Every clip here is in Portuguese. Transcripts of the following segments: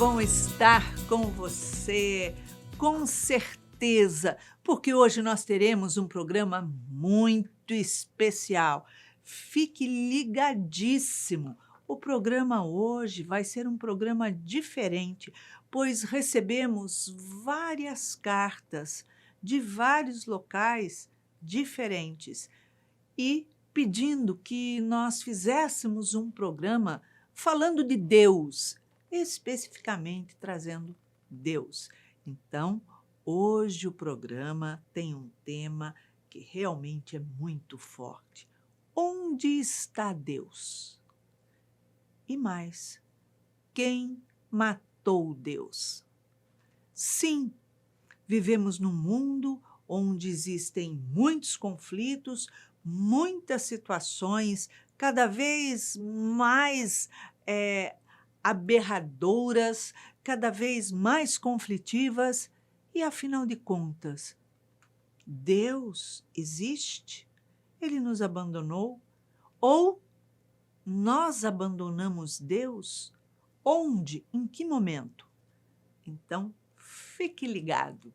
bom estar com você, com certeza, porque hoje nós teremos um programa muito especial. Fique ligadíssimo. O programa hoje vai ser um programa diferente, pois recebemos várias cartas de vários locais diferentes e pedindo que nós fizéssemos um programa falando de Deus, especificamente trazendo Deus. Então, hoje o programa tem um tema que realmente é muito forte. Onde está Deus? E mais, quem matou Deus? Sim, vivemos num mundo onde existem muitos conflitos, muitas situações cada vez mais aberradoras, cada vez mais conflitivas. E, afinal de contas, Deus existe? Ele nos abandonou? Ou nós abandonamos Deus? Onde? Em que momento? Então, fique ligado.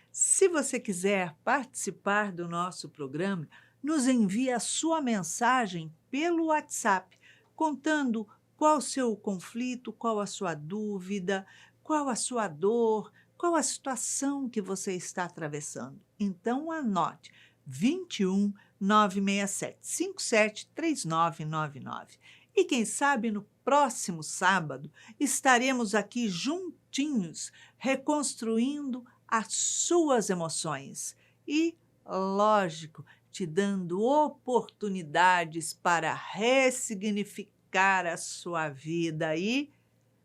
Se você quiser participar do nosso programa, nos envie a sua mensagem pelo WhatsApp, contando qual o seu conflito, qual a sua dúvida, qual a sua dor, qual a situação que você está atravessando. Então, anote 21 967 57 3999. E quem sabe no próximo sábado estaremos aqui juntinhos, reconstruindo as suas emoções e, lógico, te dando oportunidades para ressignificar a sua vida e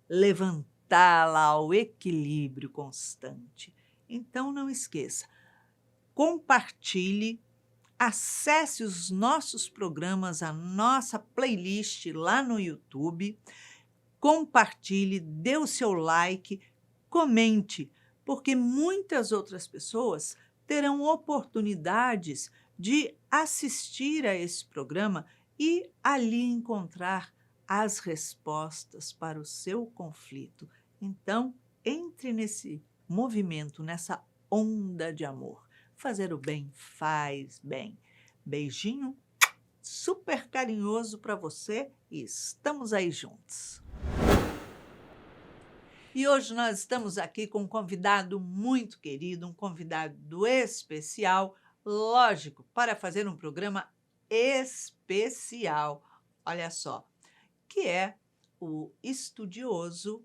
levantá-la ao equilíbrio constante. Então, não esqueça, compartilhe, acesse os nossos programas, a nossa playlist lá no YouTube, compartilhe, dê o seu like, comente, porque muitas outras pessoas terão oportunidades de assistir a esse programa e ali encontrar as respostas para o seu conflito. Então, entre nesse movimento, nessa onda de amor. Fazer o bem faz bem. Beijinho super carinhoso para você e estamos aí juntos. E hoje nós estamos aqui com um convidado muito querido, um convidado especial, lógico, para fazer um programa especial. Olha só, que é o estudioso,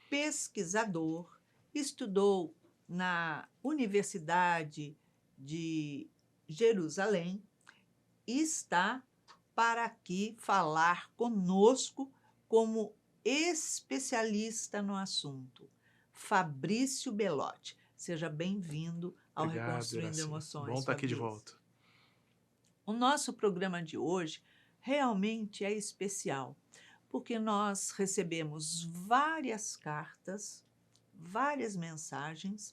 pesquisador, estudou na Universidade de Jerusalém e está para aqui falar conosco como especialista no assunto, Fabrício Belotti. Seja bem-vindo ao Obrigado, Reconstruindo Iraci. Bom Emoções, estar aqui de Fabrício. volta. O nosso programa de hoje realmente é especial, porque nós recebemos várias cartas, várias mensagens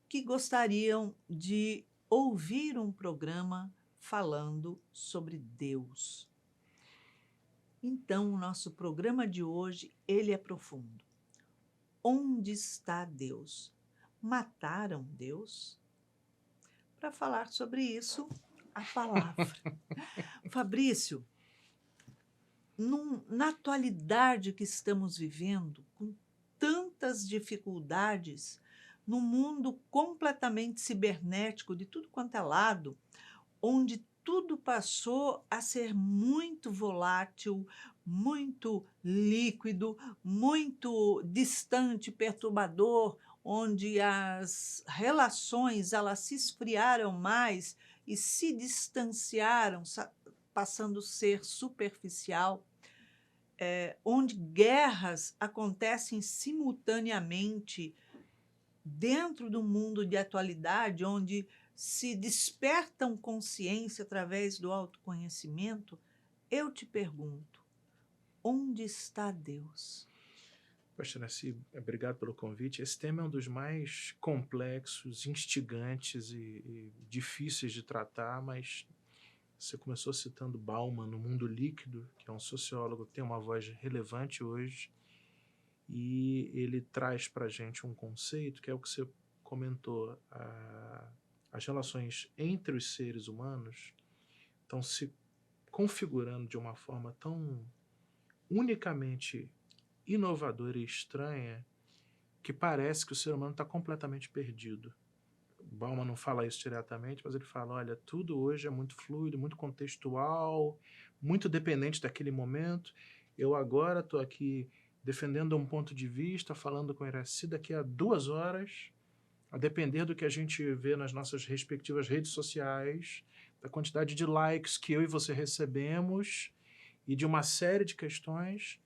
que gostariam de ouvir um programa falando sobre Deus. Então, o nosso programa de hoje, ele é profundo. Onde está Deus? Mataram Deus? Para falar sobre isso, a palavra. Fabrício, na atualidade que estamos vivendo, com tantas dificuldades, num mundo completamente cibernético, de tudo quanto é lado, onde tudo passou a ser muito volátil, muito líquido, muito distante, perturbador, onde as relações elas se esfriaram mais e se distanciaram, passando a ser superficial, onde guerras acontecem simultaneamente dentro do mundo de atualidade, onde se despertam consciência através do autoconhecimento, eu te pergunto, onde está Deus? Poxa, Iraci, obrigado pelo convite. Esse tema é um dos mais complexos, instigantes e difíceis de tratar, mas você começou citando Bauman no Mundo Líquido, que é um sociólogo que tem uma voz relevante hoje, e ele traz para a gente um conceito que é o que você comentou, as relações entre os seres humanos estão se configurando de uma forma tão unicamente inovadora e estranha que parece que o ser humano está completamente perdido. Bauman não fala isso diretamente, mas ele fala, olha, tudo hoje é muito fluido, muito contextual, muito dependente daquele momento. Eu agora estou aqui defendendo um ponto de vista, falando com o Iraci daqui a 2 horas, a depender do que a gente vê nas nossas respectivas redes sociais, da quantidade de likes que eu e você recebemos e de uma série de questões,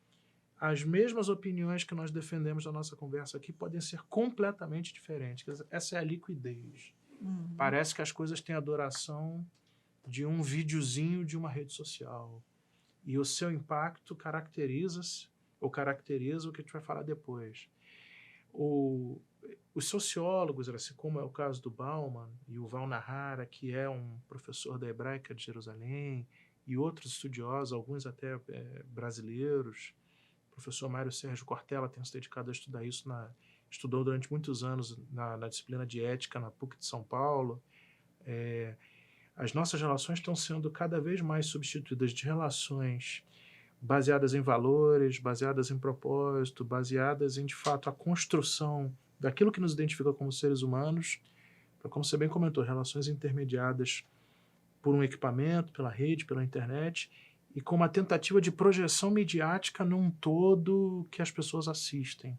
as mesmas opiniões que nós defendemos na nossa conversa aqui podem ser completamente diferentes. Essa é a liquidez. Parece que as coisas têm a duração de um videozinho de uma rede social. E o seu impacto caracteriza-se, ou caracteriza o que a gente vai falar depois. Os sociólogos, assim como é o caso do Bauman e o Val Nahara, que é um professor da Hebraica de Jerusalém, e outros estudiosos, alguns até brasileiros, o professor Mário Sérgio Cortella tem se dedicado a estudar isso, estudou durante muitos anos na disciplina de ética na PUC de São Paulo. As nossas relações estão sendo cada vez mais substituídas de relações baseadas em valores, baseadas em propósito, baseadas em, de fato, a construção daquilo que nos identifica como seres humanos, para, como você bem comentou, relações intermediadas por um equipamento, pela rede, pela internet, e com uma tentativa de projeção midiática num todo que as pessoas assistem.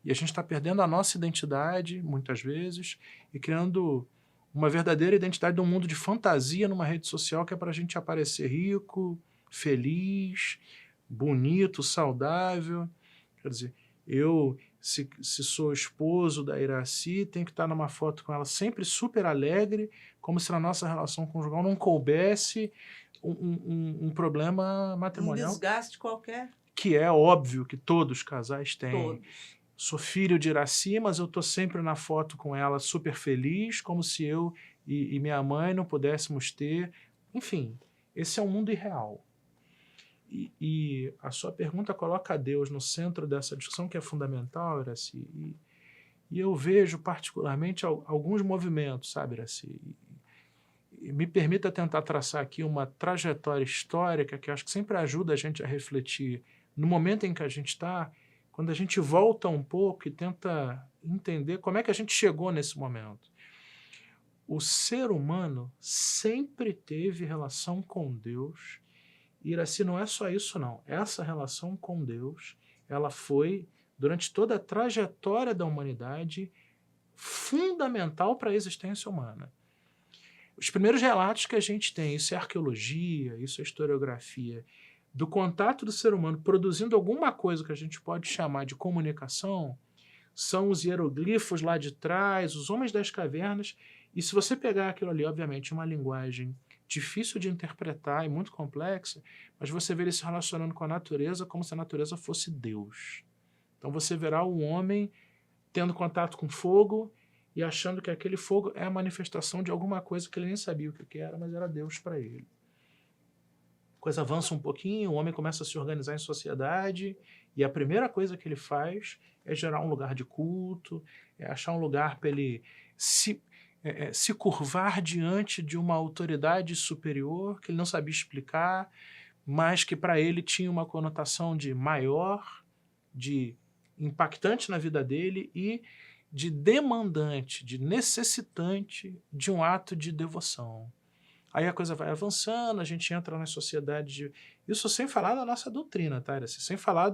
E a gente está perdendo a nossa identidade, muitas vezes, e criando uma verdadeira identidade de um mundo de fantasia numa rede social que é para a gente aparecer rico, feliz, bonito, saudável. Quer dizer, eu, se sou esposo da Iraci, tenho que estar numa foto com ela sempre super alegre, como se na nossa relação conjugal não coubesse um problema matrimonial. Desgaste qualquer. Que é óbvio que todos os casais têm. Todos. Sou filho de Iraci, mas eu estou sempre na foto com ela super feliz, como se eu e minha mãe não pudéssemos ter. Enfim, esse é um mundo irreal. E a sua pergunta coloca Deus no centro dessa discussão, que é fundamental, Iraci. E eu vejo particularmente alguns movimentos, sabe, Iraci? E me permita tentar traçar aqui uma trajetória histórica que eu acho que sempre ajuda a gente a refletir no momento em que a gente está, quando a gente volta um pouco e tenta entender como é que a gente chegou nesse momento. O ser humano sempre teve relação com Deus. E, Iraci, não é só isso, não. Essa relação com Deus, ela foi, durante toda a trajetória da humanidade, fundamental para a existência humana. Os primeiros relatos que a gente tem, isso é arqueologia, isso é historiografia, do contato do ser humano produzindo alguma coisa que a gente pode chamar de comunicação, são os hieroglifos lá de trás, os homens das cavernas, e se você pegar aquilo ali, obviamente, uma linguagem difícil de interpretar e muito complexa, mas você vê ele se relacionando com a natureza como se a natureza fosse Deus. Então você verá o homem tendo contato com fogo e achando que aquele fogo é a manifestação de alguma coisa que ele nem sabia o que era, mas era Deus para ele. A coisa avança um pouquinho, o homem começa a se organizar em sociedade e a primeira coisa que ele faz é gerar um lugar de culto, é achar um lugar para ele se curvar diante de uma autoridade superior que ele não sabia explicar, mas que para ele tinha uma conotação de maior, de impactante na vida dele e de demandante, de necessitante de um ato de devoção. Aí a coisa vai avançando, a gente entra na sociedade isso sem falar da nossa doutrina, tá? Sem falar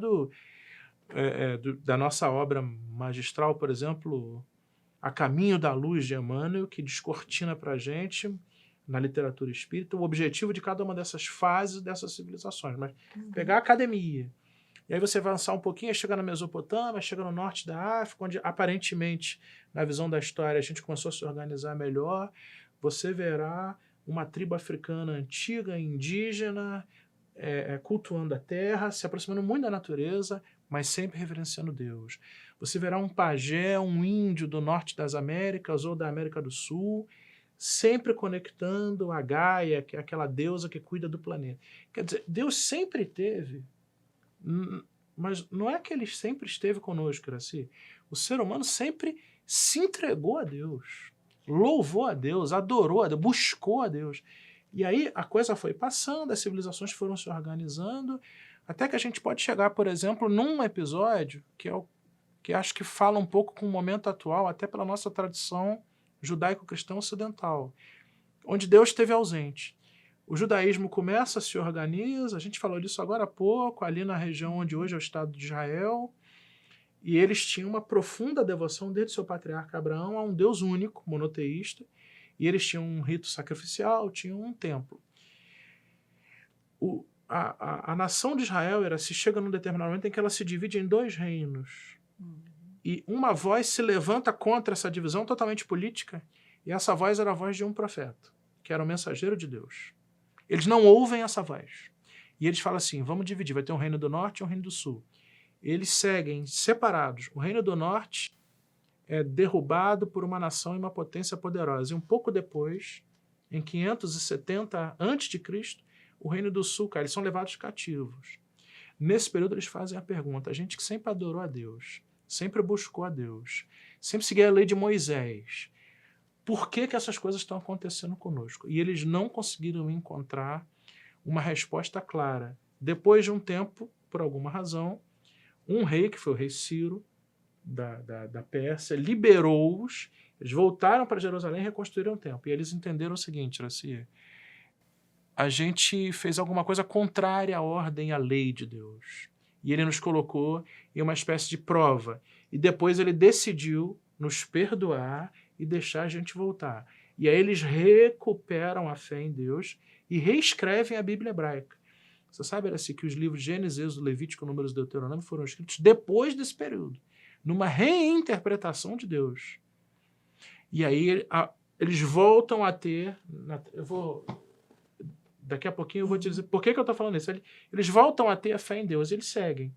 da nossa obra magistral, por exemplo, A Caminho da Luz de Emmanuel, que descortina para a gente, na literatura espírita, o objetivo de cada uma dessas fases dessas civilizações. Mas pegar a academia, e aí você vai avançar um pouquinho, chega na Mesopotâmia, chega no norte da África, onde aparentemente, na visão da história, a gente começou a se organizar melhor. Você verá uma tribo africana antiga, indígena, cultuando a terra, se aproximando muito da natureza, mas sempre reverenciando Deus. Você verá um pajé, um índio do norte das Américas ou da América do Sul, sempre conectando a Gaia, que é aquela deusa que cuida do planeta. Quer dizer, Deus sempre teve Mas não é que ele sempre esteve conosco, Iraci. O ser humano sempre se entregou a Deus, louvou a Deus, adorou a Deus, buscou a Deus. E aí a coisa foi passando, as civilizações foram se organizando, até que a gente pode chegar, por exemplo, num episódio que acho que fala um pouco com o momento atual, até pela nossa tradição judaico-cristã ocidental, onde Deus esteve ausente. O judaísmo começa, se organiza, a gente falou disso agora há pouco, ali na região onde hoje é o Estado de Israel, e eles tinham uma profunda devoção desde seu patriarca Abraão a um Deus único, monoteísta, e eles tinham um rito sacrificial, tinham um templo. A nação de Israel se chega num determinado momento em que ela se divide em 2 reinos. E uma voz se levanta contra essa divisão totalmente política, e essa voz era a voz de um profeta, que era o mensageiro de Deus. Eles não ouvem essa voz. E eles falam assim, vamos dividir, vai ter um reino do norte e um reino do sul. Eles seguem separados. O reino do norte é derrubado por uma nação e uma potência poderosa. E um pouco depois, em 570 a.C., o reino do sul cai. Eles são levados cativos. Nesse período eles fazem a pergunta, a gente que sempre adorou a Deus, sempre buscou a Deus, sempre seguia a lei de Moisés, por que essas coisas estão acontecendo conosco? E eles não conseguiram encontrar uma resposta clara. Depois de um tempo, por alguma razão, um rei, que foi o rei Ciro, da Pérsia, liberou-os, eles voltaram para Jerusalém e reconstruíram o templo. E eles entenderam o seguinte, Iraci, a gente fez alguma coisa contrária à ordem e à lei de Deus. E ele nos colocou em uma espécie de prova. E depois ele decidiu nos perdoar e deixar a gente voltar. E aí eles recuperam a fé em Deus e reescrevem a Bíblia hebraica. Você sabe, Iraci, que os livros de Gênesis, Êxodo, Levítico, Números e Deuteronômio foram escritos depois desse período, numa reinterpretação de Deus. E aí eles voltam a ter... Daqui a pouquinho eu vou te dizer por que eu estou falando isso. Eles voltam a ter a fé em Deus, eles seguem.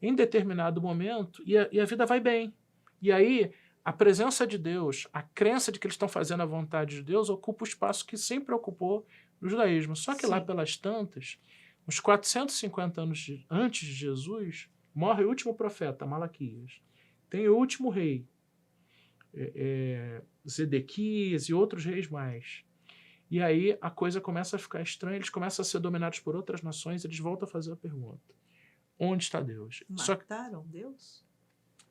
Em determinado momento, e a vida vai bem. E aí, a presença de Deus, a crença de que eles estão fazendo a vontade de Deus, ocupa o espaço que sempre ocupou no judaísmo. Só que lá pelas tantas, uns 450 anos antes de Jesus, morre o último profeta, Malaquias. Tem o último rei, Zedequias e outros reis mais. E aí a coisa começa a ficar estranha, eles começam a ser dominados por outras nações, eles voltam a fazer a pergunta. Onde está Deus? Mataram Deus?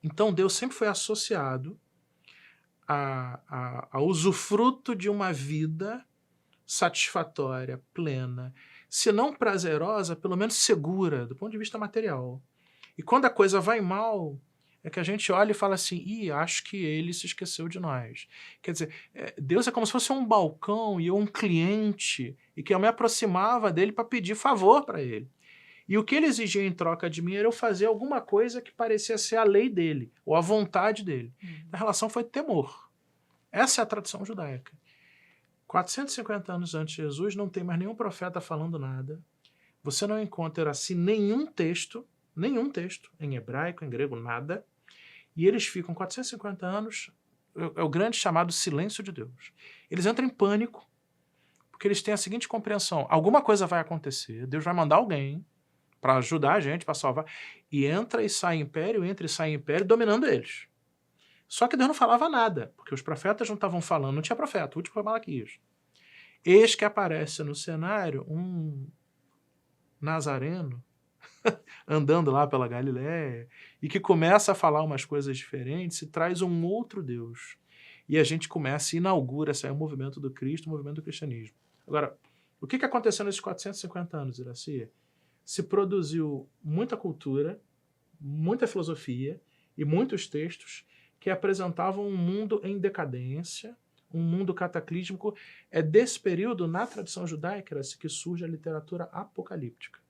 Então Deus sempre foi associado a usufruto de uma vida satisfatória, plena, se não prazerosa, pelo menos segura, do ponto de vista material. E quando a coisa vai mal, é que a gente olha e fala assim, acho que ele se esqueceu de nós. Quer dizer, Deus é como se fosse um balcão e eu um cliente, e que eu me aproximava dele para pedir favor para ele. E o que ele exigia em troca de mim era eu fazer alguma coisa que parecia ser a lei dele, ou a vontade dele. A relação foi temor. Essa é a tradição judaica. 450 anos antes de Jesus, não tem mais nenhum profeta falando nada. Você não encontra assim nenhum texto, em hebraico, em grego, nada. E eles ficam 450 anos, é o grande chamado silêncio de Deus. Eles entram em pânico, porque eles têm a seguinte compreensão, alguma coisa vai acontecer, Deus vai mandar alguém para ajudar a gente, para salvar, e entra e sai império, dominando eles. Só que Deus não falava nada, porque os profetas não estavam falando, não tinha profeta, o último foi Malaquias. Eis que aparece no cenário um nazareno, andando lá pela Galiléia, e que começa a falar umas coisas diferentes e traz um outro Deus. E a gente começa e inaugura esse movimento do Cristo, o movimento do cristianismo. Agora, o que aconteceu nesses 450 anos, Iraci? Se produziu muita cultura, muita filosofia e muitos textos que apresentavam um mundo em decadência, um mundo cataclísmico. É desse período, na tradição judaica, que surge a literatura apocalíptica.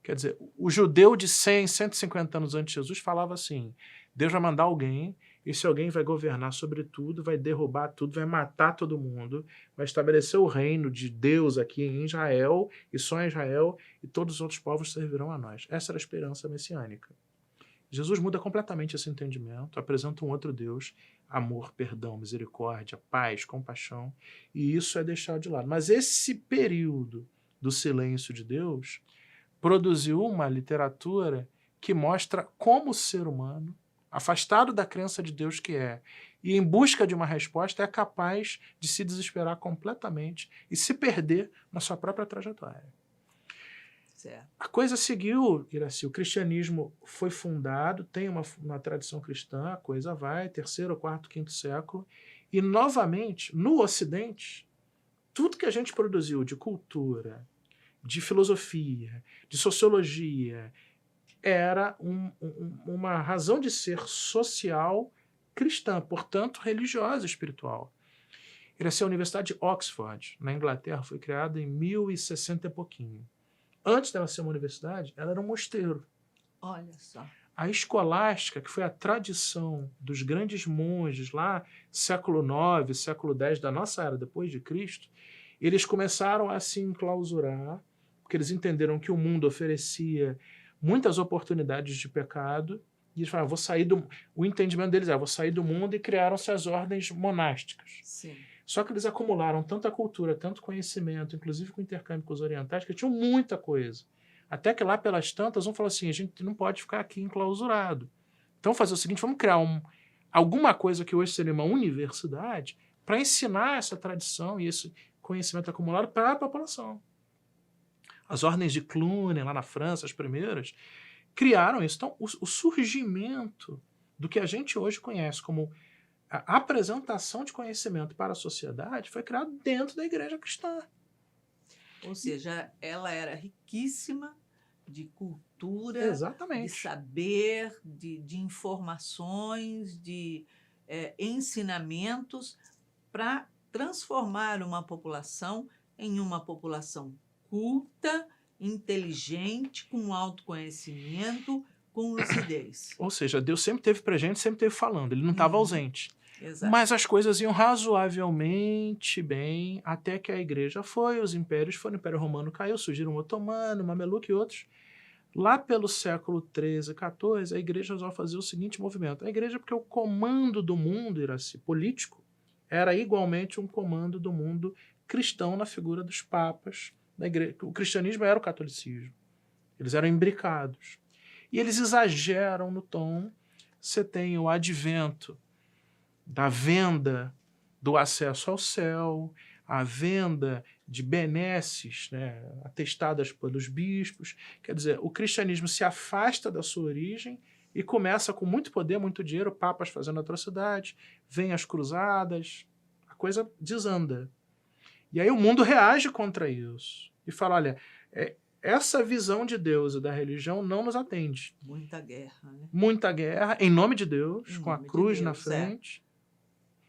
Quer dizer, o judeu de 100, 150 anos antes de Jesus falava assim, Deus vai mandar alguém, e esse alguém vai governar sobre tudo, vai derrubar tudo, vai matar todo mundo, vai estabelecer o reino de Deus aqui em Israel, e só em Israel, e todos os outros povos servirão a nós. Essa era a esperança messiânica. Jesus muda completamente esse entendimento, apresenta um outro Deus, amor, perdão, misericórdia, paz, compaixão, e isso é deixado de lado. Mas esse período do silêncio de Deus produziu uma literatura que mostra como o ser humano, afastado da crença de Deus que é, e em busca de uma resposta, é capaz de se desesperar completamente e se perder na sua própria trajetória. Certo. A coisa seguiu, Iraci, o cristianismo foi fundado, tem uma tradição cristã, a coisa vai, 3º, 4º, 5º século, e novamente, no Ocidente, tudo que a gente produziu de cultura, de filosofia, de sociologia, era uma razão de ser social cristã, portanto religiosa e espiritual. Iraci, a Universidade de Oxford, na Inglaterra, foi criada em 1060 e pouquinho. Antes dela ser uma universidade, ela era um mosteiro. Olha só. A escolástica, que foi a tradição dos grandes monges lá, século IX, século X da nossa era, depois de Cristo, eles começaram a se enclausurar, porque eles entenderam que o mundo oferecia muitas oportunidades de pecado, e eles falaram, vou sair do... O entendimento deles vou sair do mundo, e criaram-se as ordens monásticas. Sim. Só que eles acumularam tanta cultura, tanto conhecimento, inclusive com intercâmbio com os orientais, que tinham muita coisa. Até que lá pelas tantas, um falou assim, a gente não pode ficar aqui enclausurado. Então fazer o seguinte, vamos criar alguma coisa que hoje seria uma universidade para ensinar essa tradição e esse conhecimento acumulado para a população. As ordens de Cluny, lá na França, as primeiras, criaram isso. Então, o surgimento do que a gente hoje conhece como a apresentação de conhecimento para a sociedade foi criado dentro da igreja cristã. Ou seja, ela era riquíssima de cultura, Exatamente. de saber, de informações, de ensinamentos para transformar uma população em uma população culta, inteligente, com autoconhecimento, com lucidez. Ou seja, Deus sempre teve presente, sempre teve falando, ele não estava ausente. Exato. Mas as coisas iam razoavelmente bem até que a igreja foi, os impérios foram, o Império Romano caiu, surgiram o Otomano, o Mameluco e outros. Lá pelo século XIII, XIV, a igreja resolve fazer o seguinte movimento. A igreja, porque o comando do mundo, Iraci, político, era igualmente um comando do mundo cristão na figura dos papas. Da igreja. O cristianismo era o catolicismo. Eles eram imbricados. E eles exageram no tom. Você tem o advento da venda do acesso ao céu, a venda de benesses, né, atestadas pelos bispos. Quer dizer, o cristianismo se afasta da sua origem e começa com muito poder, muito dinheiro, papas fazendo atrocidades, vem as cruzadas, a coisa desanda. E aí o mundo reage contra isso e fala, olha, essa visão de Deus e da religião não nos atende. Muita guerra, né? Muita guerra, em nome de Deus, com a cruz na frente.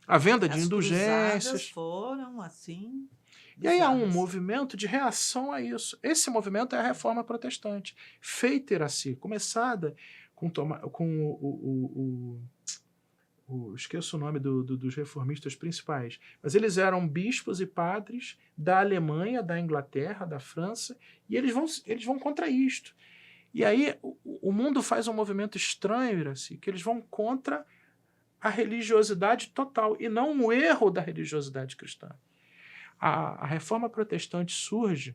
A venda de indulgências. As foram assim. E aí há um movimento de reação a isso. Esse movimento é a Reforma Protestante, feita, Iraci, começada com esqueço o nome dos reformistas principais, mas eles eram bispos e padres da Alemanha, da Inglaterra, da França, e eles vão contra isto. E aí o mundo faz um movimento estranho, Iraci, que eles vão contra a religiosidade total, e não o erro da religiosidade cristã. A Reforma Protestante surge,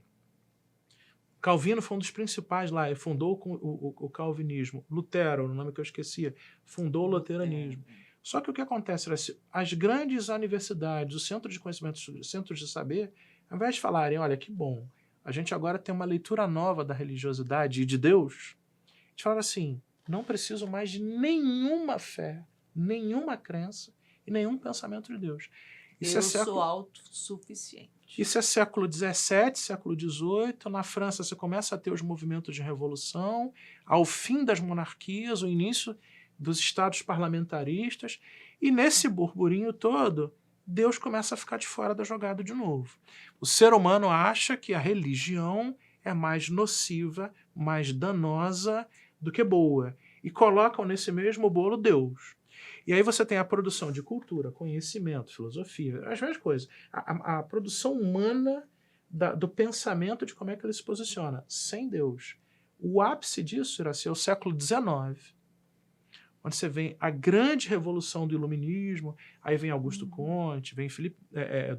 Calvino foi um dos principais lá, ele fundou o calvinismo. Lutero, o nome que eu esquecia, fundou o luteranismo. Só que o que acontece? As grandes universidades, os centros de conhecimento, os centros de saber, ao invés de falarem, olha, que bom, a gente agora tem uma leitura nova da religiosidade e de Deus, a gente fala assim, não preciso mais de nenhuma fé, nenhuma crença e nenhum pensamento de Deus. Eu sou autossuficiente. Isso é século XVII, século XVIII. Na França você começa a ter os movimentos de revolução, ao fim das monarquias, o início dos estados parlamentaristas, e nesse burburinho todo, Deus começa a ficar de fora da jogada de novo. O ser humano acha que a religião é mais nociva, mais danosa do que boa, e colocam nesse mesmo bolo Deus. E aí você tem a produção de cultura, conhecimento, filosofia, as mesmas coisas. A produção humana do pensamento de como é que ele se posiciona, sem Deus. O ápice disso irá ser o século XIX, onde você vem a grande revolução do iluminismo, aí vem Augusto Comte, vem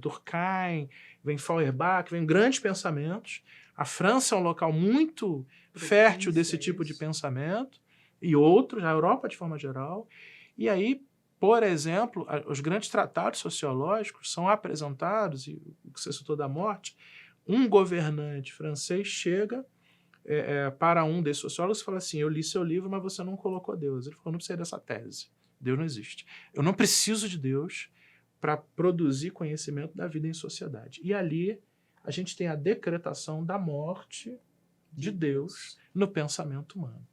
Durkheim, vem Feuerbach, vem grandes pensamentos. A França é um local muito fértil desse tipo de pensamento. e outros, a Europa de forma geral. E aí, por exemplo, os grandes tratados sociológicos são apresentados, e o que você citou da morte, um governante francês chega para um desses sociólogos e fala assim, eu li seu livro, mas você não colocou Deus. Ele falou, não precisa dessa tese. Deus não existe. Eu não preciso de Deus para produzir conhecimento da vida em sociedade. E ali a gente tem a decretação da morte de Deus no pensamento humano.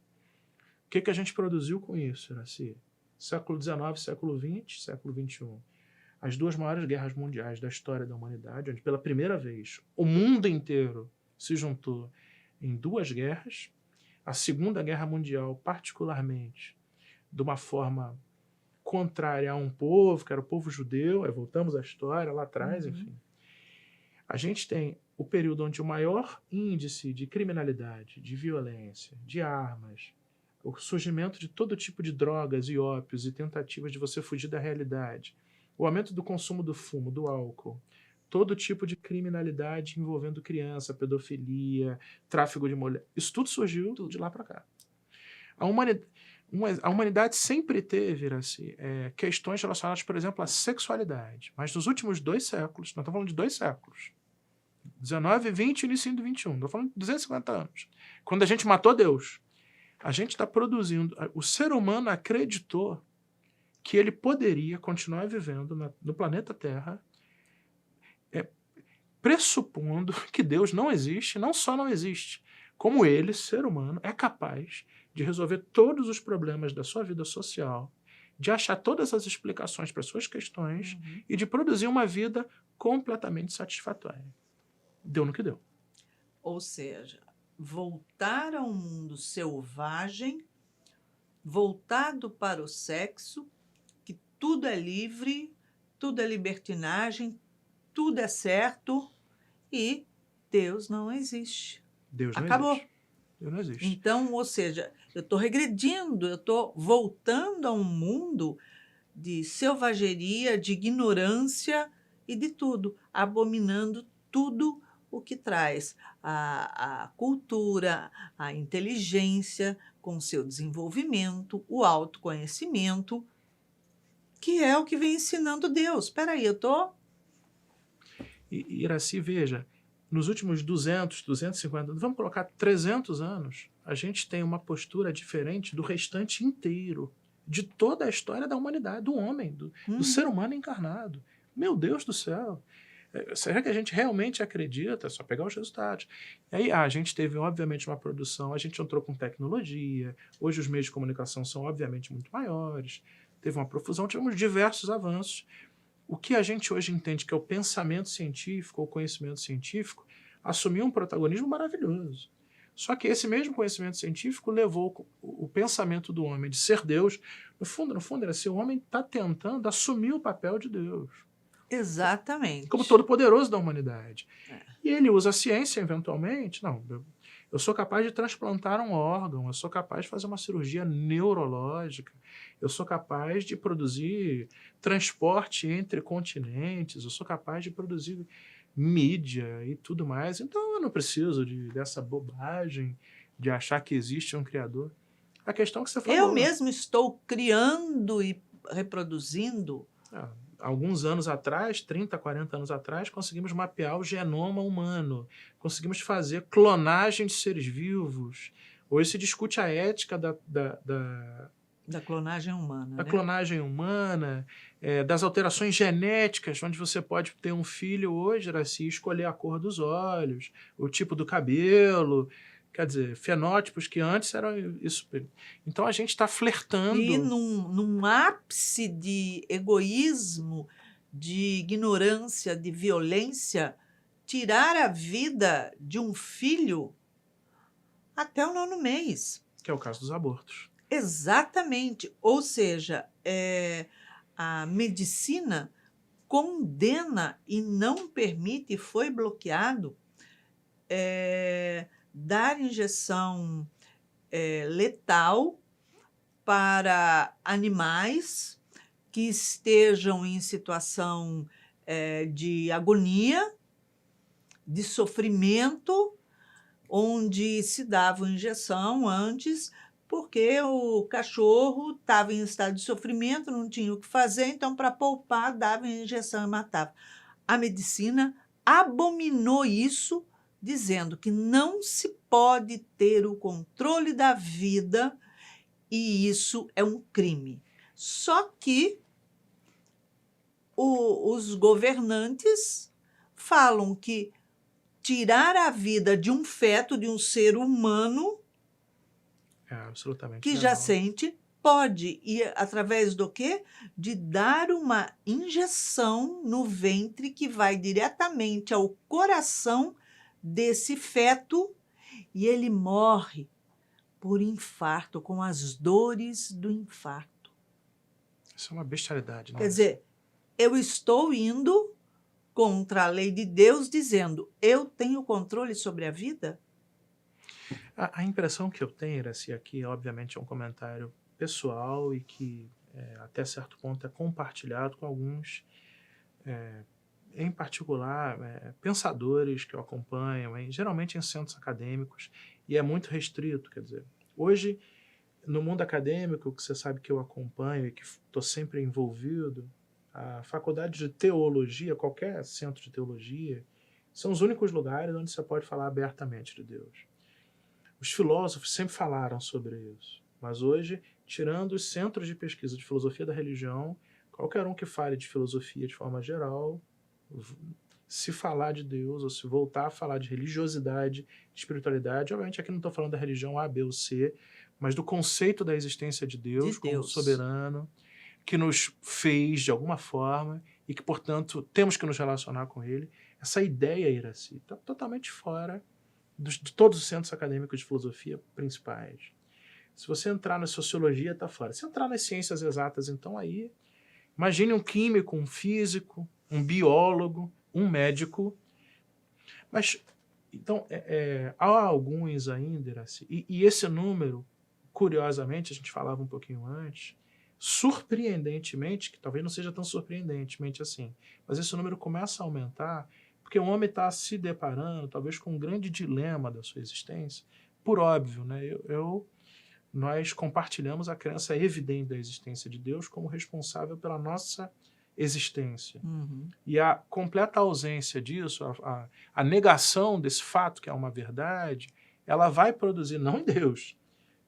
O que a gente produziu com isso, Iraci? Século XIX, século XX, século XXI. As duas maiores guerras mundiais da história da humanidade, onde pela primeira vez o mundo inteiro se juntou em duas guerras, a Segunda Guerra Mundial, particularmente, de uma forma contrária a um povo, que era o povo judeu, aí voltamos à história lá atrás, enfim. A gente tem o período onde o maior índice de criminalidade, de violência, de armas, o surgimento de todo tipo de drogas e ópios e tentativas de você fugir da realidade, o aumento do consumo do fumo, do álcool, todo tipo de criminalidade envolvendo criança, pedofilia, tráfico de mulher. Isso tudo surgiu de lá para cá. A humanidade sempre teve, Iraci, questões relacionadas, por exemplo, à sexualidade. Mas nos últimos 2 séculos, nós estamos falando de 2 séculos, 19, 20 e início do 21, estamos falando de 250 anos. Quando a gente matou Deus, a gente está produzindo... O ser humano acreditou que ele poderia continuar vivendo no planeta Terra pressupondo que Deus não existe, não só não existe, como ele, ser humano, é capaz de resolver todos os problemas da sua vida social, de achar todas as explicações para suas questões e de produzir uma vida completamente satisfatória. Deu no que deu. Ou seja, voltar a um mundo selvagem, voltado para o sexo, que tudo é livre, tudo é libertinagem, tudo é certo e Deus não existe. Deus não Acabou. existe. Deus não existe. Então, ou seja, eu estou regredindo, eu estou voltando a um mundo de selvageria, de ignorância e de tudo, abominando tudo o que traz a cultura, a inteligência, com seu desenvolvimento, o autoconhecimento, que é o que vem ensinando Deus. Espera aí, eu estou... E Iraci, veja, nos últimos 200, 250, vamos colocar 300 anos, a gente tem uma postura diferente do restante inteiro, de toda a história da humanidade, do homem, do ser humano encarnado. Meu Deus do céu! Será que a gente realmente acredita? É só pegar os resultados. E aí, a gente teve, obviamente, uma produção, a gente entrou com tecnologia, hoje os meios de comunicação são, obviamente, muito maiores, teve uma profusão, tivemos diversos avanços. O que a gente hoje entende que é o pensamento científico ou conhecimento científico assumiu um protagonismo maravilhoso. Só que esse mesmo conhecimento científico levou o pensamento do homem de ser Deus. No fundo era assim, o homem está tentando assumir o papel de Deus. Exatamente. Como todo-poderoso da humanidade. E ele usa a ciência, eventualmente. Não, eu sou capaz de transplantar um órgão, eu sou capaz de fazer uma cirurgia neurológica, eu sou capaz de produzir transporte entre continentes, eu sou capaz de produzir mídia e tudo mais. Então eu não preciso dessa bobagem de achar que existe um criador. A questão que você falou... Eu mesmo estou criando e reproduzindo. Alguns anos atrás, 30, 40 anos atrás, conseguimos mapear o genoma humano, conseguimos fazer clonagem de seres vivos. Hoje se discute a ética da clonagem humana. Da clonagem humana, das alterações genéticas, onde você pode ter um filho hoje, Iraci, escolher a cor dos olhos, o tipo do cabelo, quer dizer, fenótipos que antes eram isso. Então a gente está flertando. E num ápice de egoísmo, de ignorância, de violência, tirar a vida de um filho até o 9º mês. Que é o caso dos abortos. Exatamente. Ou seja, a medicina condena e não permite, foi bloqueado, dar injeção letal para animais que estejam em situação de agonia, de sofrimento, onde se dava injeção antes porque o cachorro estava em estado de sofrimento, não tinha o que fazer, então, para poupar, dava injeção e matava. A medicina abominou isso, dizendo que não se pode ter o controle da vida e isso é um crime. Só que os governantes falam que tirar a vida de um feto, de um ser humano É absolutamente que legal. já sente, pode. E através do quê? De dar uma injeção no ventre que vai diretamente ao coração desse feto e ele morre por infarto, com as dores do infarto. Isso é uma bestialidade, né? Quer dizer, eu estou indo contra a lei de Deus, dizendo, eu tenho controle sobre a vida? A impressão que eu tenho, Iraci, aqui, obviamente, é um comentário pessoal e que, até certo ponto, é compartilhado com alguns, em particular, pensadores que eu acompanho, geralmente em centros acadêmicos, e é muito restrito, quer dizer, hoje, no mundo acadêmico, que você sabe que eu acompanho e que estou sempre envolvido, a faculdade de teologia, qualquer centro de teologia, são os únicos lugares onde você pode falar abertamente de Deus. Os filósofos sempre falaram sobre isso, mas hoje, tirando os centros de pesquisa de filosofia da religião, qualquer um que fale de filosofia de forma geral, se falar de Deus ou se voltar a falar de religiosidade, de espiritualidade, obviamente aqui não estou falando da religião A, B ou C, mas do conceito da existência de Deus como soberano, que nos fez de alguma forma e que, portanto, temos que nos relacionar com ele. Essa ideia, Iraci, está totalmente fora de todos os centros acadêmicos de filosofia principais. Se você entrar na sociologia, está fora. Se entrar nas ciências exatas, então aí, imagine um químico, um físico, um biólogo, um médico. Mas, então, há alguns ainda, Iraci, e esse número, curiosamente, a gente falava um pouquinho antes, surpreendentemente, que talvez não seja tão surpreendentemente assim, mas esse número começa a aumentar porque o homem está se deparando, talvez, com um grande dilema da sua existência, por óbvio, né? Nós compartilhamos a crença evidente da existência de Deus como responsável pela nossa existência. Uhum. E a completa ausência disso, a negação desse fato, que é uma verdade, ela vai produzir, não em Deus,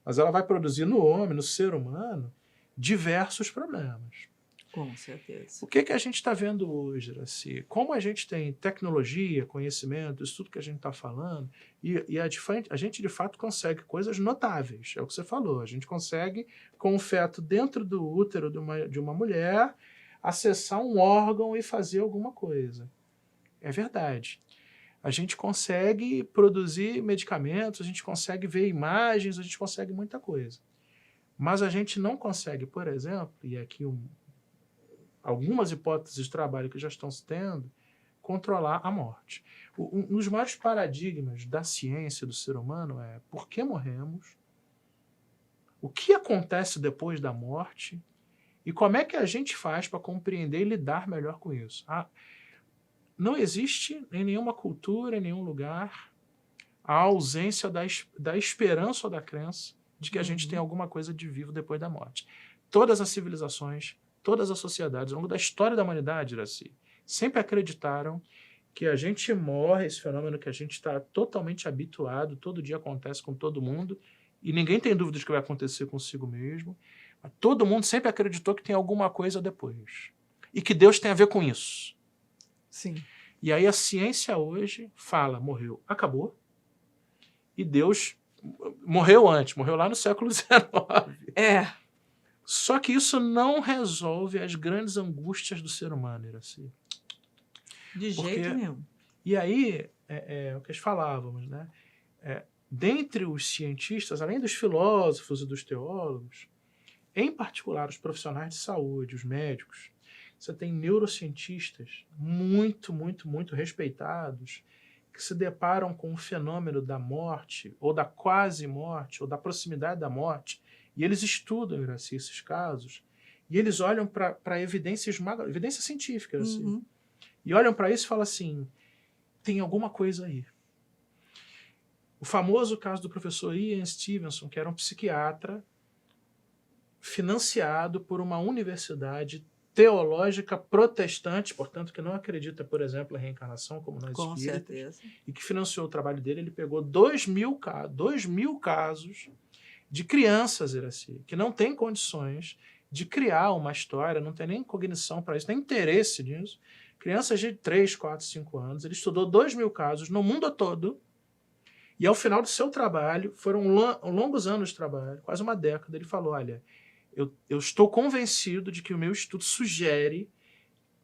mas ela vai produzir no homem, no ser humano, diversos problemas. Com certeza. O que a gente está vendo hoje, Iraci? Como a gente tem tecnologia, conhecimento, isso tudo que a gente está falando, e a gente, de fato, consegue coisas notáveis. É o que você falou. A gente consegue, com um feto dentro do útero de uma mulher, acessar um órgão e fazer alguma coisa. É verdade. A gente consegue produzir medicamentos, a gente consegue ver imagens, a gente consegue muita coisa. Mas a gente não consegue, por exemplo, e aqui algumas hipóteses de trabalho que já estão se tendo, controlar a morte. Um dos maiores paradigmas da ciência do ser humano é por que morremos, o que acontece depois da morte e como é que a gente faz para compreender e lidar melhor com isso. Não existe em nenhuma cultura, em nenhum lugar, a ausência da esperança ou da crença de que a gente tem alguma coisa de vivo depois da morte. Todas as civilizações, todas as sociedades, ao longo da história da humanidade, Iraci, sempre acreditaram que a gente morre, esse fenômeno que a gente está totalmente habituado, todo dia acontece com todo mundo, e ninguém tem dúvida de que vai acontecer consigo mesmo. Mas todo mundo sempre acreditou que tem alguma coisa depois. E que Deus tem a ver com isso. Sim. E aí a ciência hoje fala, morreu, acabou, e Deus morreu antes, morreu lá no século XIX. Só que isso não resolve as grandes angústias do ser humano, Iraci. De jeito nenhum. E aí, o que nós falávamos, né? Dentre os cientistas, além dos filósofos e dos teólogos, em particular os profissionais de saúde, os médicos, você tem neurocientistas muito, muito, muito respeitados que se deparam com o fenômeno da morte, ou da quase morte, ou da proximidade da morte, e eles estudam, Iraci, esses casos, e eles olham para evidência científica, assim, e olham para isso e falam assim, tem alguma coisa aí. O famoso caso do professor Ian Stevenson, que era um psiquiatra financiado por uma universidade teológica protestante, portanto, que não acredita, por exemplo, em reencarnação, como nós Com espíritas, certeza. e que financiou o trabalho dele. Ele pegou 2.000 casos de crianças, Iraci, que não têm condições de criar uma história, não tem nem cognição para isso, nem interesse nisso. Crianças de 3, 4, 5 anos. Ele estudou 2.000 casos no mundo todo. E ao final do seu trabalho, foram longos anos de trabalho, quase uma década, ele falou, olha, eu estou convencido de que o meu estudo sugere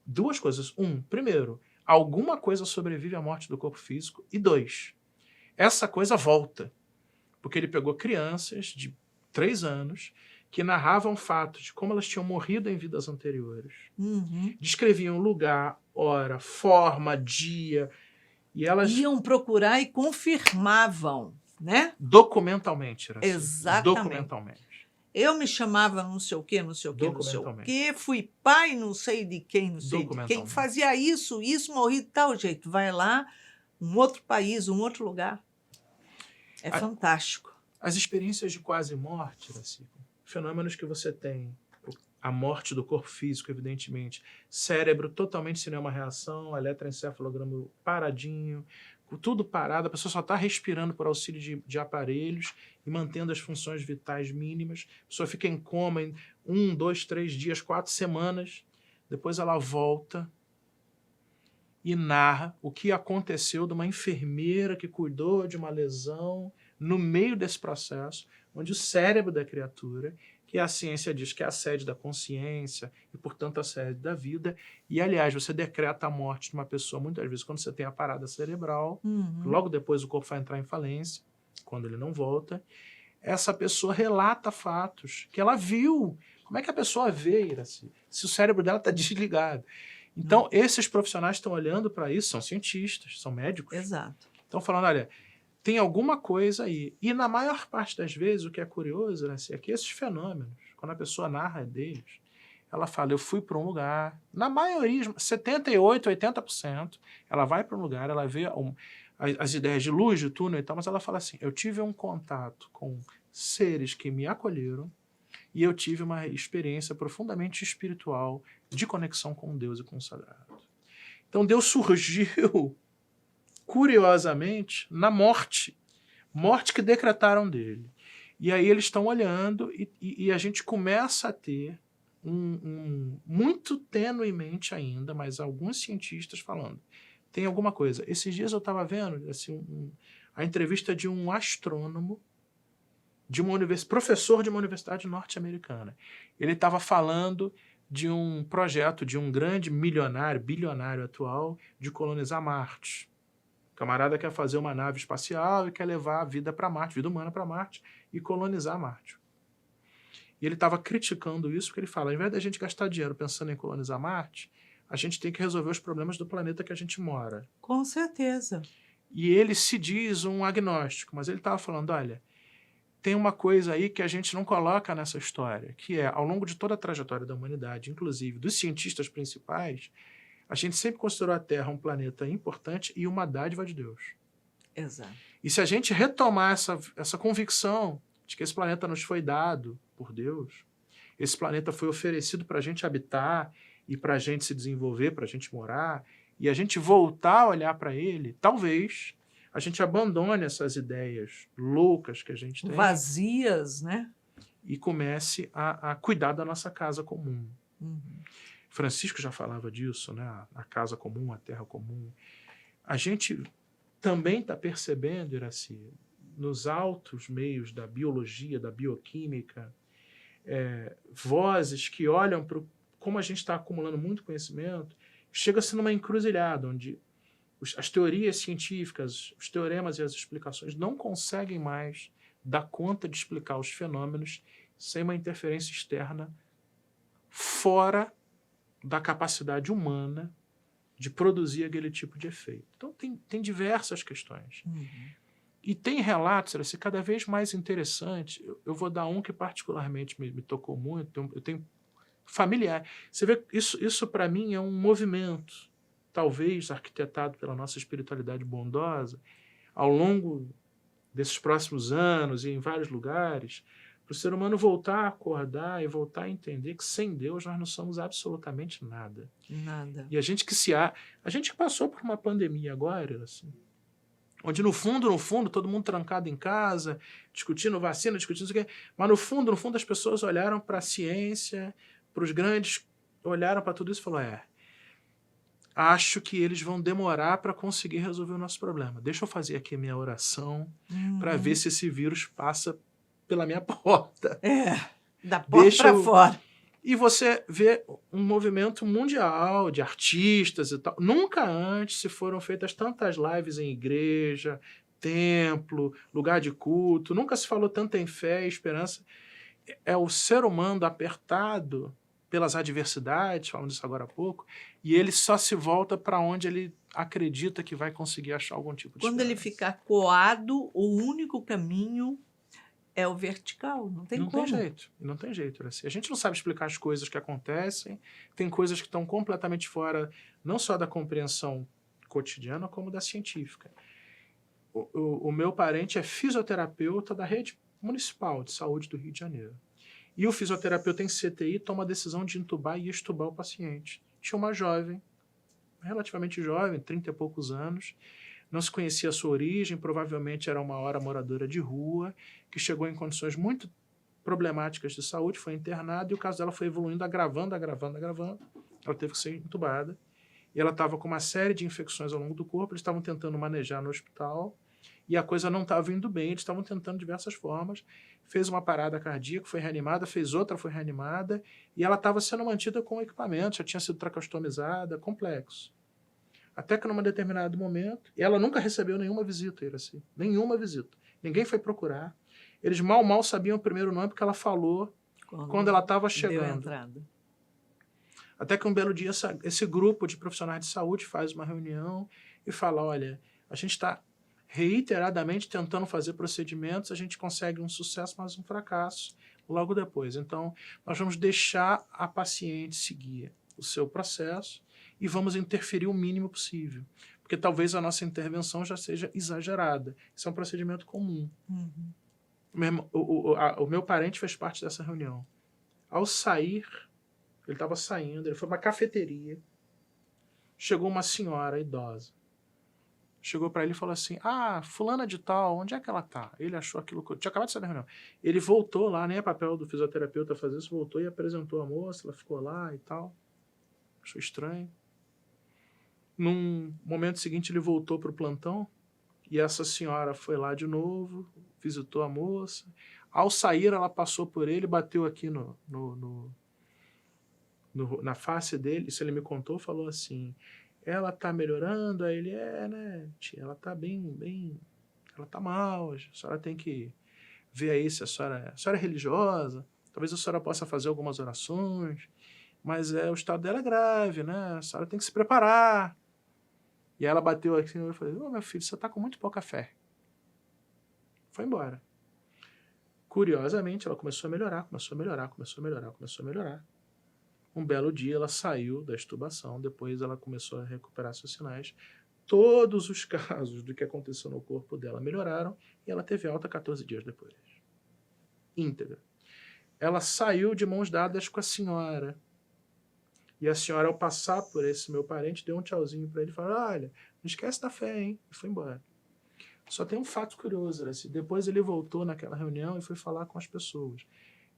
2 coisas. Primeiro, alguma coisa sobrevive à morte do corpo físico. E 2, essa coisa volta. Porque ele pegou crianças de 3 anos que narravam fatos de como elas tinham morrido em vidas anteriores. Descreviam lugar, hora, forma, dia... E elas iam procurar e confirmavam, né? Documentalmente, Iraci. Exatamente. Documentalmente. Eu me chamava não sei o quê, não sei o quê, não sei o quê, fui pai não sei de quem, não sei de quem, fazia isso, morri de tal jeito. Vai lá, um outro país, um outro lugar. É fantástico. As experiências de quase morte, Iraci, fenômenos que você tem, a morte do corpo físico, evidentemente, cérebro totalmente sem nenhuma reação, eletroencefalograma paradinho, tudo parado, a pessoa só está respirando por auxílio de aparelhos e mantendo as funções vitais mínimas, a pessoa fica em coma em 1, 2, 3 dias, 4 semanas, depois ela volta e narra o que aconteceu de uma enfermeira que cuidou de uma lesão no meio desse processo, onde o cérebro da criatura, que a ciência diz que é a sede da consciência e, portanto, a sede da vida. E, aliás, você decreta a morte de uma pessoa, muitas vezes, quando você tem a parada cerebral, logo depois o corpo vai entrar em falência, quando ele não volta. Essa pessoa relata fatos que ela viu. Como é que a pessoa vê, Iraci, se o cérebro dela está desligado? Então, esses profissionais estão olhando para isso, são cientistas, são médicos. Exato. Estão falando, olha, tem alguma coisa aí. E na maior parte das vezes, o que é curioso, né, é que esses fenômenos, quando a pessoa narra deles, ela fala, eu fui para um lugar, na maioria, 78%, 80%, ela vai para um lugar, ela vê as ideias de luz, de túnel e tal, mas ela fala assim, eu tive um contato com seres que me acolheram e eu tive uma experiência profundamente espiritual de conexão com Deus e com o sagrado. Então Deus surgiu curiosamente, na morte que decretaram dele. E aí eles estão olhando e a gente começa a ter muito tenuemente ainda, mas alguns cientistas falando, tem alguma coisa. Esses dias eu estava vendo assim, a entrevista de um astrônomo, professor de uma universidade norte-americana. Ele estava falando de um projeto de um grande bilionário atual, de colonizar Marte. O camarada quer fazer uma nave espacial e quer levar a vida para Marte, vida humana para Marte e colonizar Marte. E ele estava criticando isso porque ele fala, ao invés da gente gastar dinheiro pensando em colonizar Marte, a gente tem que resolver os problemas do planeta que a gente mora. Com certeza. E ele se diz um agnóstico, mas ele estava falando, olha, tem uma coisa aí que a gente não coloca nessa história, que é, ao longo de toda a trajetória da humanidade, inclusive dos cientistas principais, a gente sempre considerou a Terra um planeta importante e uma dádiva de Deus. Exato. E se a gente retomar essa convicção de que esse planeta nos foi dado por Deus, esse planeta foi oferecido para a gente habitar e para a gente se desenvolver, para a gente morar, e a gente voltar a olhar para ele, talvez a gente abandone essas ideias loucas que a gente tem. Vazias, né? E comece a cuidar da nossa casa comum. Francisco já falava disso, né? A casa comum, a terra comum. A gente também está percebendo, Iraci, nos altos meios da biologia, da bioquímica, vozes que olham para como a gente está acumulando muito conhecimento, chega-se numa encruzilhada, onde as teorias científicas, os teoremas e as explicações não conseguem mais dar conta de explicar os fenômenos sem uma interferência externa fora da capacidade humana de produzir aquele tipo de efeito. Então, tem diversas questões. E tem relatos, assim, cada vez mais interessantes. Eu vou dar um que particularmente me tocou muito. Eu tenho familiar. Você vê, isso para mim é um movimento, talvez arquitetado pela nossa espiritualidade bondosa, ao longo desses próximos anos e em vários lugares, para o ser humano voltar a acordar e voltar a entender que sem Deus nós não somos absolutamente nada. Nada. E a gente a gente que passou por uma pandemia agora, assim, onde no fundo, todo mundo trancado em casa, discutindo vacina, discutindo isso aqui, mas no fundo, as pessoas olharam para a ciência, para os grandes, olharam para tudo isso e falaram, acho que eles vão demorar para conseguir resolver o nosso problema. Deixa eu fazer aqui a minha oração para ver se esse vírus passa pela minha porta. Da porta para fora. E você vê um movimento mundial de artistas e tal. Nunca antes se foram feitas tantas lives em igreja, templo, lugar de culto. Nunca se falou tanto em fé e esperança. É o ser humano apertado pelas adversidades, falamos disso agora há pouco, e ele só se volta para onde ele acredita que vai conseguir achar algum tipo de Quando esperança. ele ficar coado, o único caminho é o vertical, não tem como. Não tem jeito. Assim. A gente não sabe explicar as coisas que acontecem, tem coisas que estão completamente fora, não só da compreensão cotidiana, como da científica. O meu parente é fisioterapeuta da rede municipal de saúde do Rio de Janeiro. E o fisioterapeuta em CTI toma a decisão de entubar e extubar o paciente. Tinha uma jovem, relativamente jovem, 30 e poucos anos, não se conhecia a sua origem, provavelmente era uma moradora de rua, que chegou em condições muito problemáticas de saúde, foi internada e o caso dela foi evoluindo, agravando. Ela teve que ser entubada. E ela estava com uma série de infecções ao longo do corpo, eles estavam tentando manejar no hospital e a coisa não estava indo bem, eles estavam tentando de diversas formas. Fez uma parada cardíaca, foi reanimada, fez outra, foi reanimada e ela estava sendo mantida com equipamento, já tinha sido tracostomizada, complexo. Até que num determinado momento, ela nunca recebeu nenhuma visita, Iracy. Nenhuma visita. Ninguém foi procurar. Eles mal sabiam o primeiro nome porque ela falou quando ela estava chegando. Até que um belo dia esse grupo de profissionais de saúde faz uma reunião e fala, olha, a gente está reiteradamente tentando fazer procedimentos, a gente consegue um sucesso, mas um fracasso logo depois. Então, nós vamos deixar a paciente seguir o seu processo e vamos interferir o mínimo possível. Porque talvez a nossa intervenção já seja exagerada. Isso é um procedimento comum. O meu parente fez parte dessa reunião. Ao sair, ele estava saindo, ele foi para uma cafeteria, chegou uma senhora idosa. Chegou para ele e falou assim, fulana de tal, onde é que ela tá? Ele achou aquilo que... Tinha acabado de sair da reunião. Ele voltou lá, nem é papel do fisioterapeuta fazer isso, voltou e apresentou a moça, ela ficou lá e tal. Achou estranho. Num momento seguinte, ele voltou para o plantão e essa senhora foi lá de novo, visitou a moça. Ao sair, ela passou por ele, bateu aqui na face dele, isso ele me contou, falou assim, ela tá melhorando? Aí ele, né, tia, ela tá bem, ela tá mal, a senhora tem que ver aí se a senhora é religiosa, talvez a senhora possa fazer algumas orações, mas o estado dela é grave, né, a senhora tem que se preparar. E aí ela bateu aqui e falou, meu filho, você tá com muito pouca fé. Foi embora. Curiosamente, ela começou a melhorar. Um belo dia ela saiu da extubação, depois ela começou a recuperar seus sinais. Todos os casos do que aconteceu no corpo dela melhoraram e ela teve alta 14 dias depois. Íntegra. Ela saiu de mãos dadas com a senhora. E a senhora, ao passar por esse meu parente, deu um tchauzinho para ele e falou, olha, não esquece da fé, hein? E foi embora. Só tem um fato curioso, assim, depois ele voltou naquela reunião e foi falar com as pessoas.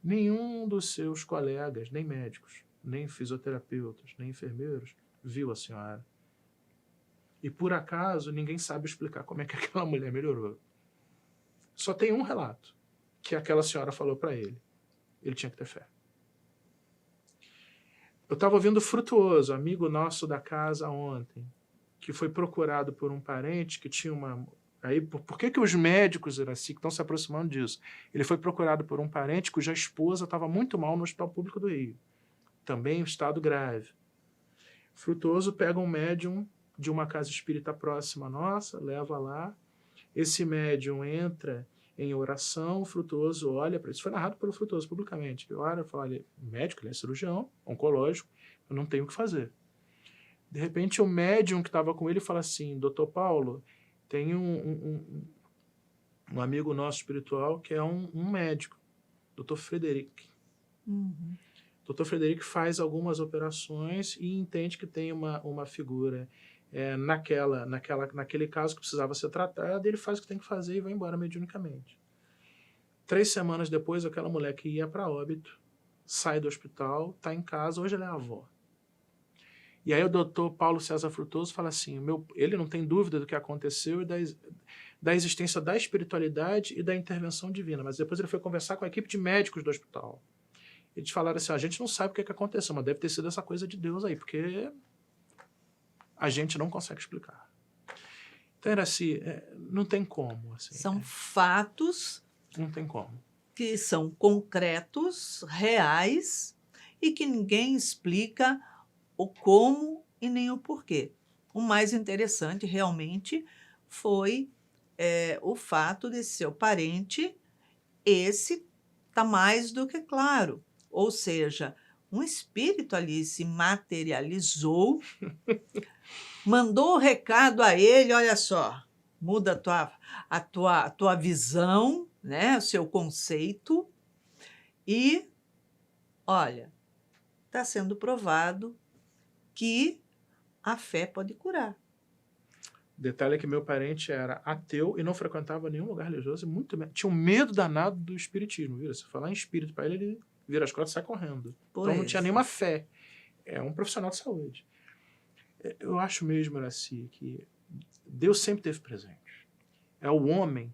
Nenhum dos seus colegas, nem médicos, nem fisioterapeutas, nem enfermeiros, viu a senhora. E por acaso, ninguém sabe explicar como é que aquela mulher melhorou. Só tem um relato, que aquela senhora falou para ele. Ele tinha que ter fé. Eu estava ouvindo o Frutuoso, amigo nosso da casa ontem, que foi procurado por um parente que tinha uma... Aí, por que os médicos, Iracy, que estão se aproximando disso? Ele foi procurado por um parente cuja esposa estava muito mal no Hospital Público do Rio. Também em estado grave. Frutuoso pega um médium de uma casa espírita próxima nossa, leva lá. Esse médium entra em oração, o Frutuoso olha para isso. Foi narrado pelo Frutuoso publicamente. Ele olha e fala, olha, médico, ele é cirurgião, oncológico, eu não tenho o que fazer. De repente, o médium que estava com ele fala assim, doutor Paulo, tem um amigo nosso espiritual que é um médico, Dr. Frederic. Uhum. Dr. Frederic faz algumas operações e entende que tem uma figura naquele caso que precisava ser tratado, ele faz o que tem que fazer e vai embora mediunicamente. 3 semanas depois, aquela mulher que ia para óbito sai do hospital, está em casa, hoje ela é avó. E aí o doutor Paulo César Frutuoso fala assim, ele não tem dúvida do que aconteceu e da existência da espiritualidade e da intervenção divina, mas depois ele foi conversar com a equipe de médicos do hospital. Eles falaram assim, a gente não sabe o que aconteceu, mas deve ter sido essa coisa de Deus aí, porque a gente não consegue explicar. Então era assim, não tem como. Assim, São fatos não tem como. que são concretos, reais, e que ninguém explica o como e nem o porquê. O mais interessante realmente foi o fato de seu parente, esse está mais do que claro. Ou seja, um espírito ali se materializou, mandou o recado a ele, olha só, muda a tua visão, né, o seu conceito, e, olha, está sendo provado que a fé pode curar. Detalhe é que meu parente era ateu e não frequentava nenhum lugar religioso, tinha um medo danado do espiritismo. Viu? Se falar em espírito para ele vira as costas e sai correndo. Então não tinha nenhuma fé. É um profissional de saúde. Eu acho mesmo, Iraci, que Deus sempre esteve presente. É o homem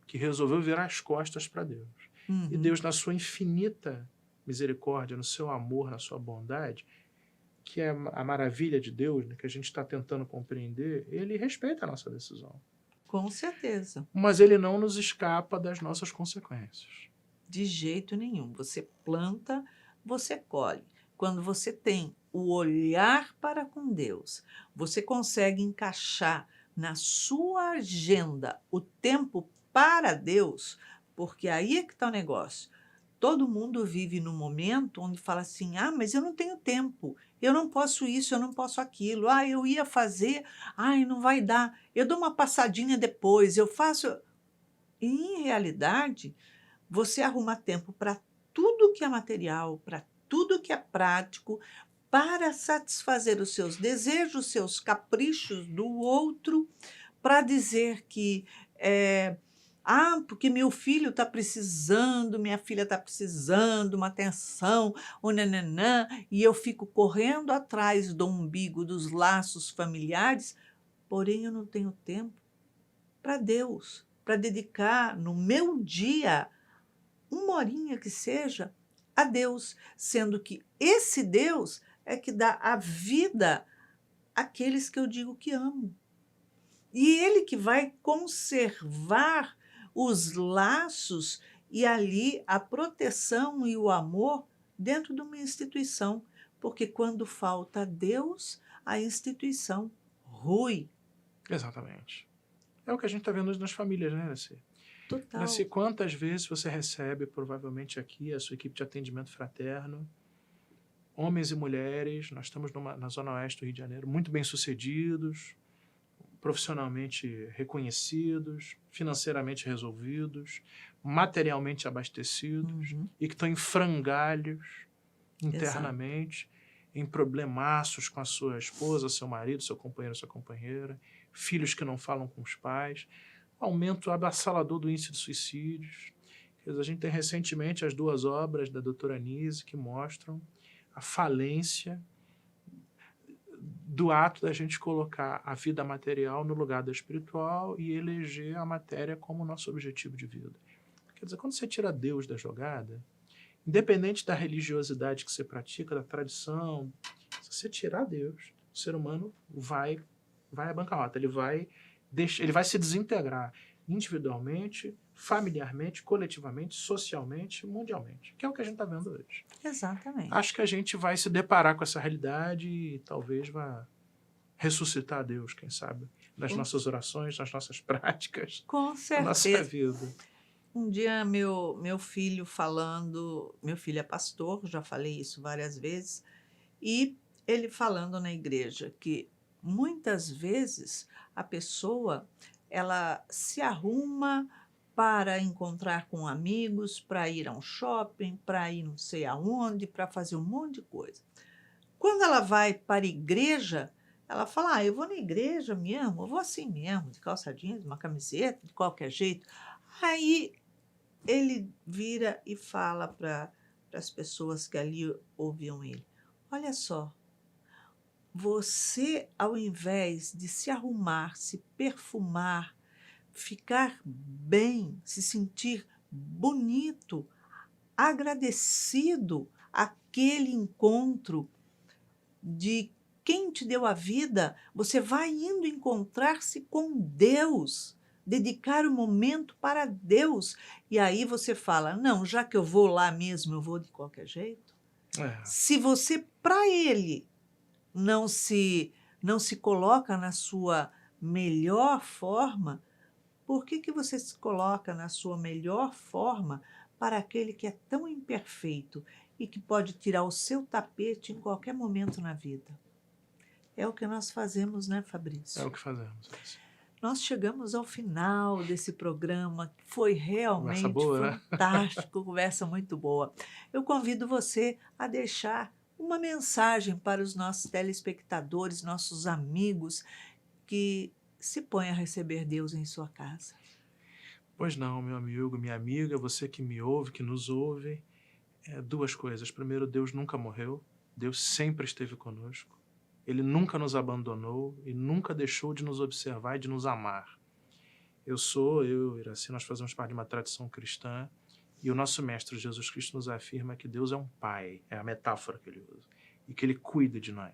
que resolveu virar as costas para Deus. Uhum. E Deus, na sua infinita misericórdia, no seu amor, na sua bondade, que é a maravilha de Deus, né, que a gente está tentando compreender, ele respeita a nossa decisão. Com certeza. Mas ele não nos escapa das nossas consequências. De jeito nenhum. Você planta, você colhe. Quando você tem o olhar para com Deus, você consegue encaixar na sua agenda o tempo para Deus, porque aí é que está o negócio. Todo mundo vive num momento onde fala assim, mas eu não tenho tempo, eu não posso isso, eu não posso aquilo, eu ia fazer, não vai dar, eu dou uma passadinha depois, eu faço... E, em realidade, você arruma tempo para tudo que é material, para tudo que é prático, para satisfazer os seus desejos, os seus caprichos do outro, para dizer que porque meu filho está precisando, minha filha está precisando, uma atenção, nananã, e eu fico correndo atrás do umbigo dos laços familiares, porém eu não tenho tempo para Deus, para dedicar no meu dia uma horinha que seja a Deus, sendo que esse Deus é que dá a vida àqueles que eu digo que amo. E ele que vai conservar os laços e ali a proteção e o amor dentro de uma instituição, porque quando falta Deus, a instituição rui. Exatamente. É o que a gente está vendo nas famílias, né, Iraci? Total. Iraci, quantas vezes você recebe, provavelmente aqui, a sua equipe de atendimento fraterno, homens e mulheres, nós estamos na Zona Oeste do Rio de Janeiro, muito bem-sucedidos, profissionalmente reconhecidos, financeiramente resolvidos, materialmente abastecidos, e que estão em frangalhos internamente, em problemaços com a sua esposa, seu marido, seu companheiro, sua companheira, filhos que não falam com os pais, aumento avassalador do índice de suicídios. A gente tem recentemente as 2 obras da doutora Anise que mostram a falência do ato da gente colocar a vida material no lugar da espiritual e eleger a matéria como nosso objetivo de vida. Quer dizer, quando você tira Deus da jogada, independente da religiosidade que você pratica, da tradição, se você tirar Deus, o ser humano vai à bancarrota, ele vai se desintegrar individualmente, familiarmente, coletivamente, socialmente, mundialmente, que é o que a gente está vendo hoje. Exatamente. Acho que a gente vai se deparar com essa realidade e talvez vá ressuscitar Deus, quem sabe, nas nossas orações, nas nossas práticas, com certeza. na nossa vida. Um dia meu filho falando, meu filho é pastor, já falei isso várias vezes, e ele falando na igreja que muitas vezes a pessoa ela se arruma para encontrar com amigos, para ir a um shopping, para ir não sei aonde, para fazer um monte de coisa. Quando ela vai para a igreja, ela fala: eu vou na igreja mesmo, eu vou assim mesmo, de calça jeans, uma camiseta, de qualquer jeito. Aí ele vira e fala para as pessoas que ali ouviam ele: olha só, você, ao invés de se arrumar, se perfumar, ficar bem, se sentir bonito, agradecido àquele encontro de quem te deu a vida, você vai indo encontrar-se com Deus, dedicar o momento para Deus. E aí você fala: não, já que eu vou lá mesmo, eu vou de qualquer jeito. Se você, para ele, não se coloca na sua melhor forma, por que você se coloca na sua melhor forma para aquele que é tão imperfeito e que pode tirar o seu tapete em qualquer momento na vida? É o que nós fazemos, né, Fabrício? É o que fazemos. Nós chegamos ao final desse programa, que foi realmente boa, né? fantástico, conversa muito boa. Eu convido você a deixar uma mensagem para os nossos telespectadores, nossos amigos, que se põem a receber Deus em sua casa. Pois não, meu amigo, minha amiga, você que me ouve, que nos ouve, duas coisas. Primeiro, Deus nunca morreu, Deus sempre esteve conosco. Ele nunca nos abandonou e nunca deixou de nos observar e de nos amar. Eu e Iraci, nós fazemos parte de uma tradição cristã e o nosso Mestre Jesus Cristo nos afirma que Deus é um pai, é a metáfora que ele usa, e que ele cuida de nós.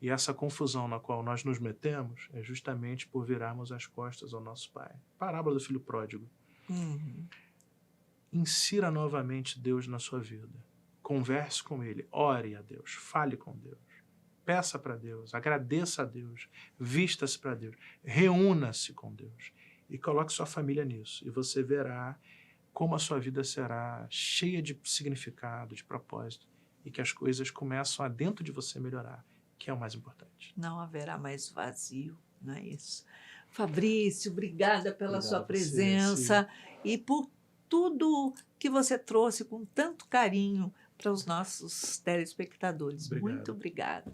E essa confusão na qual nós nos metemos é justamente por virarmos as costas ao nosso pai. Parábola do filho pródigo. Insira novamente Deus na sua vida. Converse com ele, ore a Deus, fale com Deus. Peça para Deus, agradeça a Deus, vista-se para Deus, reúna-se com Deus e coloque sua família nisso. E você verá como a sua vida será cheia de significado, de propósito, e que as coisas começam a dentro de você melhorar, que é o mais importante. Não haverá mais vazio, não é isso? Fabrício, obrigada pela sua presença e por tudo que você trouxe com tanto carinho para os nossos telespectadores. Obrigado. Muito obrigada.